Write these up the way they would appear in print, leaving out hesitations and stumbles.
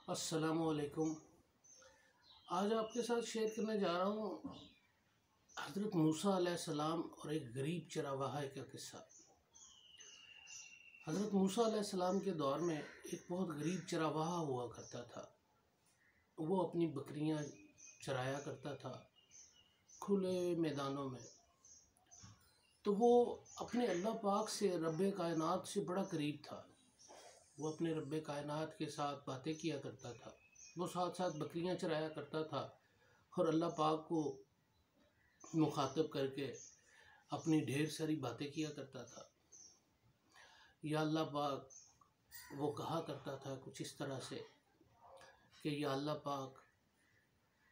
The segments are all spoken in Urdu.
السلام علیکم۔ آج آپ کے ساتھ شیئر کرنے جا رہا ہوں حضرت موسیٰ علیہ السلام اور ایک غریب چرواہا کا قصہ۔ حضرت موسیٰ علیہ السلام کے دور میں ایک بہت غریب چرواہا ہوا کرتا تھا۔ وہ اپنی بکریاں چرایا کرتا تھا کھلے میدانوں میں۔ تو وہ اپنے اللہ پاک سے، رب کائنات سے بڑا قریب تھا۔ وہ اپنے رب کائنات کے ساتھ باتیں کیا کرتا تھا، وہ ساتھ ساتھ بکریاں چرایا کرتا تھا اور اللہ پاک کو مخاطب کر کے اپنی ڈھیر ساری باتیں کیا کرتا تھا۔ یا اللہ پاک، وہ کہا کرتا تھا کچھ اس طرح سے کہ یا اللہ پاک،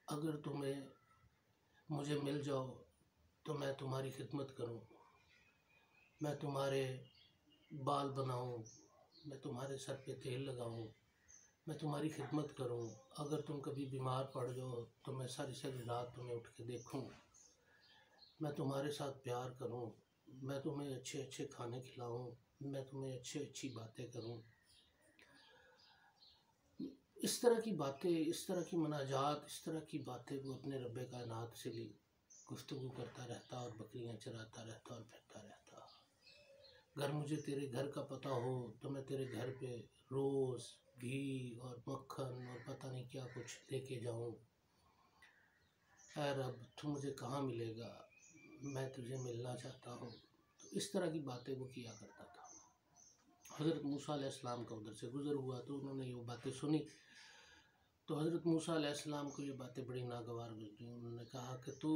اگر تمہیں مجھے مل جاؤ تو میں تمہاری خدمت کروں، میں تمہارے بال بناؤں، میں تمہارے سر پہ تیل لگاؤں، میں تمہاری خدمت کروں۔ اگر تم کبھی بیمار پڑ جاؤ تو میں ساری ساری رات تمہیں اٹھ کے دیکھوں، میں تمہارے ساتھ پیار کروں، میں تمہیں اچھے اچھے کھانے کھلاؤں، میں تمہیں اچھی باتیں کروں۔ اس طرح کی باتیں، اس طرح کی مناجات، اس طرح کی باتیں وہ اپنے رب کائنات سے لی گفتگو کرتا رہتا اور بکریاں چراتا رہتا اور پھرتا رہتا۔ اگر مجھے تیرے گھر کا پتہ ہو تو میں تیرے گھر پہ روز گھی اور مکھن اور پتہ نہیں کیا کچھ لے کے جاؤں۔ اے رب، تو مجھے کہاں ملے گا، میں تجھے ملنا چاہتا ہوں۔ تو اس طرح کی باتیں وہ کیا کرتا تھا۔ حضرت موسیٰ علیہ السلام کا ادھر سے گزر ہوا تو انہوں نے یہ باتیں سنی، تو حضرت موسیٰ علیہ السلام کو یہ باتیں بڑی ناگوار گزری۔ انہوں نے کہا کہ تو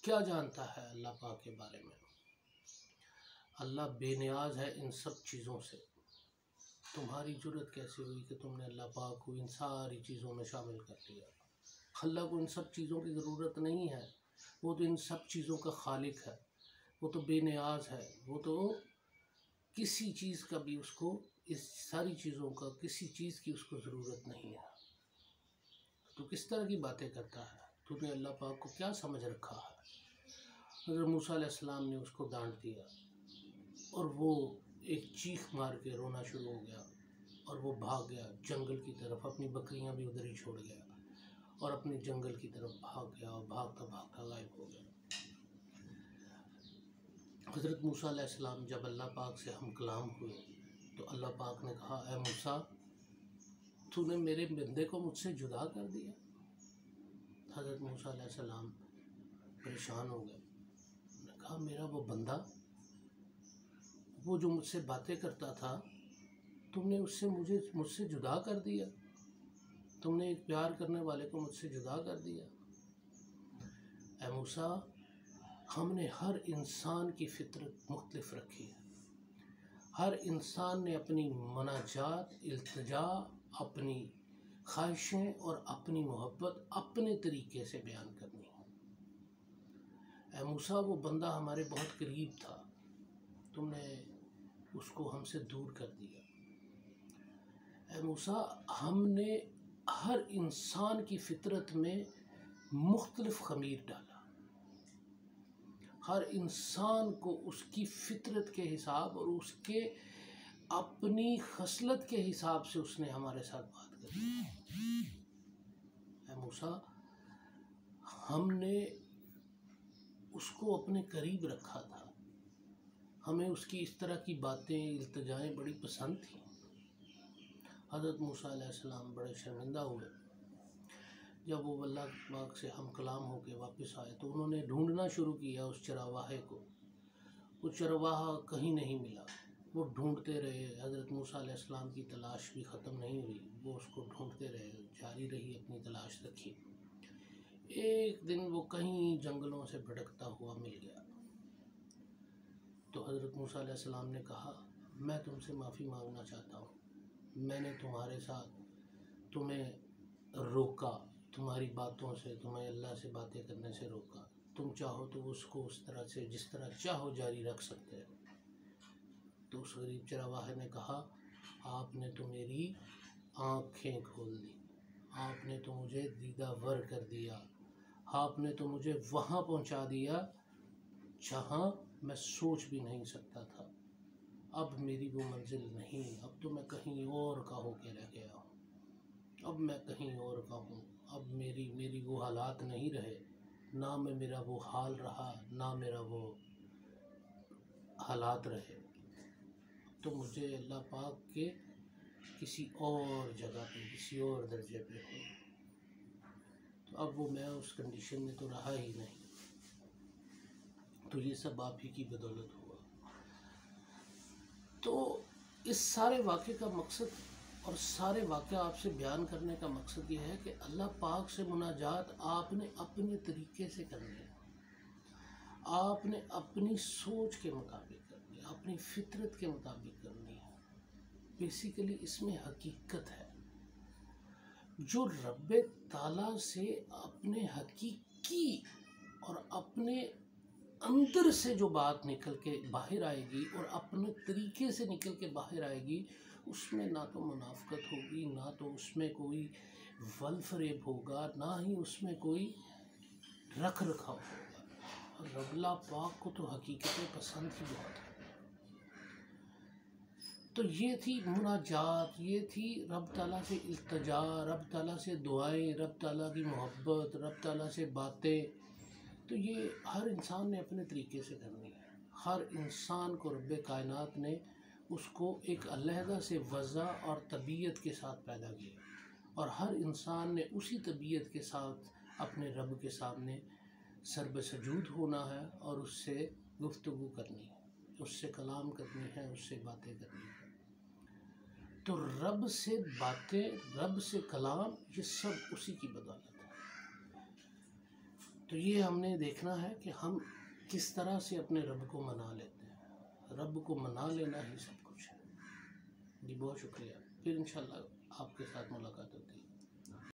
کیا جانتا ہے اللہ پاک کے بارے میں؟ اللہ بے نیاز ہے ان سب چیزوں سے، تمہاری جرت کیسے ہوئی کہ تم نے اللہ پاک کو ان ساری چیزوں میں شامل کر لیا؟ اللہ کو ان سب چیزوں کی ضرورت نہیں ہے، وہ تو ان سب چیزوں کا خالق ہے، وہ تو بے نیاز ہے، وہ تو کسی چیز کا بھی، اس کو اس ساری چیزوں کا کسی چیز کی اس کو ضرورت نہیں ہے۔ تو کس طرح کی باتیں کرتا ہے؟ تو نے اللہ پاک کو کیا سمجھ رکھا ہے؟ حضرت موسیٰ علیہ السلام نے اس کو ڈانٹ دیا اور وہ ایک چیخ مار کے رونا شروع ہو گیا اور وہ بھاگ گیا جنگل کی طرف، اپنی بکریاں بھی ادھر ہی چھوڑ گیا اور اپنے جنگل کی طرف بھاگ گیا اور بھاگتا بھاگتا غائب ہو گیا۔ حضرت موسیٰ علیہ السلام جب اللہ پاک سے ہم کلام ہوئے تو اللہ پاک نے کہا، اے موسیٰ، تو نے میرے بندے کو مجھ سے جدا کر دیا۔ حضرت موسیٰ علیہ السلام پریشان ہو گئے، انہوں نے کہا میرا وہ بندہ، وہ جو مجھ سے باتیں کرتا تھا، تم نے مجھ سے جدا کر دیا، تم نے ایک پیار کرنے والے کو مجھ سے جدا کر دیا۔ اے موسیٰ، ہم نے ہر انسان کی فطرت مختلف رکھی ہے، ہر انسان نے اپنی مناجات، التجا، اپنی خواہشیں اور اپنی محبت اپنے طریقے سے بیان کرنی ہے۔ اے موسیٰ، وہ بندہ ہمارے بہت قریب تھا، تم نے اس کو ہم سے دور کر دیا۔ اے موسیٰ، ہم نے ہر انسان کی فطرت میں مختلف خمیر ڈالا، ہر انسان کو اس کی فطرت کے حساب اور اس کے اپنی خصلت کے حساب سے اس نے ہمارے ساتھ بات کری۔ اے موسیٰ، ہم نے اس کو اپنے قریب رکھا تھا، ہمیں اس کی اس طرح کی باتیں، التجائیں بڑی پسند تھیں۔ حضرت موسیٰ علیہ السلام بڑے شرمندہ ہوئے۔ جب وہ اللہ پاک سے ہم کلام ہو کے واپس آئے تو انہوں نے ڈھونڈنا شروع کیا اس چرواہے کو۔ وہ چرواہا کہیں نہیں ملا، وہ ڈھونڈتے رہے۔ حضرت موسیٰ علیہ السلام کی تلاش بھی ختم نہیں ہوئی، وہ اس کو ڈھونڈتے رہے، جاری رہی اپنی تلاش رکھی۔ ایک دن وہ کہیں جنگلوں سے بھٹکتا ہوا مل گیا تو حضرت موسیٰ علیہ السلام نے کہا، میں تم سے معافی مانگنا چاہتا ہوں، میں نے تمہارے ساتھ تمہیں روکا، تمہاری باتوں سے، تمہیں اللہ سے باتیں کرنے سے روکا۔ تم چاہو تو اس کو اس طرح سے جس طرح چاہو جاری رکھ سکتے ہو۔ تو اس غریب چرواہے نے کہا، آپ نے تو میری آنکھیں کھول دی، آپ نے تو مجھے دیدہ ور کر دیا، آپ نے تو مجھے وہاں پہنچا دیا جہاں میں سوچ بھی نہیں سکتا تھا۔ اب میری وہ منزل نہیں، اب تو میں کہیں اور کا ہو کے رہ گیا ہوں، اب میں کہیں اور کا ہوں، اب میری وہ حالات نہیں رہے، نہ میں میرا وہ حال رہا، نہ میرا وہ حالات رہے، تو مجھے اللہ پاک کے کسی اور جگہ پہ، کسی اور درجے پہ ہوں۔ تو اب وہ میں اس کنڈیشن میں تو رہا ہی نہیں، تو یہ سب آپ ہی کی بدولت ہوا۔ تو اس سارے واقعے کا مقصد اور سارے واقعہ آپ سے بیان کرنے کا مقصد یہ ہے کہ اللہ پاک سے مناجات آپ نے اپنے طریقے سے کرنی ہے، آپ نے اپنی سوچ کے مطابق کرنی ہے، اپنی فطرت کے مطابق کرنی ہے۔ بیسیکلی اس میں حقیقت ہے، جو رب تعالیٰ سے اپنے حقیقی اور اپنے اندر سے جو بات نکل کے باہر آئے گی اور اپنے طریقے سے نکل کے باہر آئے گی، اس میں نہ تو منافقت ہوگی، نہ تو اس میں کوئی ول فریب ہوگا، نہ ہی اس میں کوئی رکھ رکھاؤ ہوگا۔ اور رب اللہ پاک کو تو حقیقتیں پسند ہی بہت ہے۔ تو یہ تھی مناجات، یہ تھی رب تعالیٰ سے التجا، رب تعالیٰ سے دعائیں، رب تعالیٰ کی محبت، رب تعالیٰ سے باتیں۔ تو یہ ہر انسان نے اپنے طریقے سے کرنی ہے۔ ہر انسان کو رب کائنات نے اس کو ایک علیحدہ سے وضع اور طبیعت کے ساتھ پیدا کیا، اور ہر انسان نے اسی طبیعت کے ساتھ اپنے رب کے سامنے سر بسجود ہونا ہے اور اس سے گفتگو کرنی ہے، اس سے کلام کرنی ہے، اس سے باتیں کرنی ہے۔ تو رب سے باتیں، رب سے کلام، یہ سب اسی کی بدولت ہے۔ تو یہ ہم نے دیکھنا ہے کہ ہم کس طرح سے اپنے رب کو منا لیتے ہیں۔ رب کو منا لینا ہی سب کچھ ہے۔ جی بہت شکریہ، پھر انشاءاللہ آپ کے ساتھ ملاقات ہوتی ہے۔